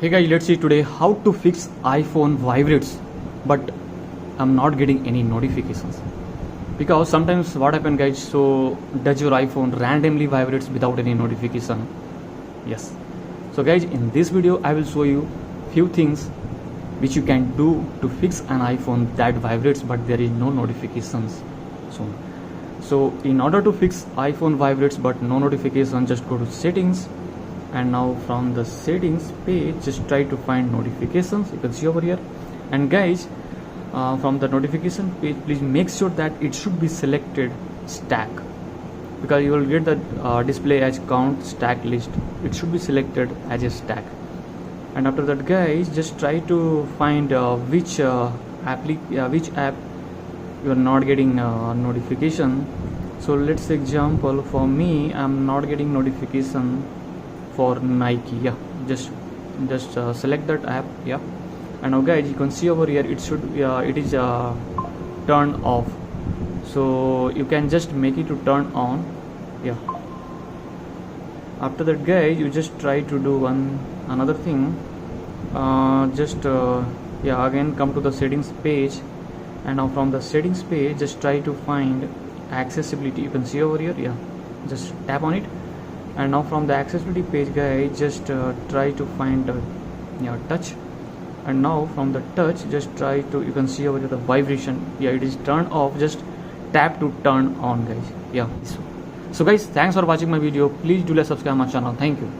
Hey guys, let's see today how to fix iPhone vibrates, but I'm not getting any notifications. Because sometimes what happen guys, so does your iPhone randomly vibrates without any notification? Yes. So guys, in this video I will show you few things which you can do to fix an iPhone that vibrates but there is no notifications soon. So in order to fix iPhone vibrates but no notification, just go to settings, and now from the settings page just try to find notifications. You can see over here, and guys, from the notification page please make sure that it should be selected stack, because you will get the display as count stack list. It should be selected as a stack. And after that guys, just try to find which app you are not getting notification. So let's say example, for me I'm not getting notification for Nike. Yeah, just select that app. Yeah, and now guys, you can see over here it should it is turned off, so you can just make it to turn on. Yeah, after that guys, you just try to do another thing. Yeah, again come to the settings page, and now from the settings page just try to find accessibility. You can see over here. Yeah, just tap on it, and now from the accessibility page guys, just try to find touch, and now from the touch just try to, you can see over here the vibration. Yeah, it is turned off. Just tap to turn on guys. Yeah, so guys, thanks for watching my video. Please do like, subscribe my channel. Thank you.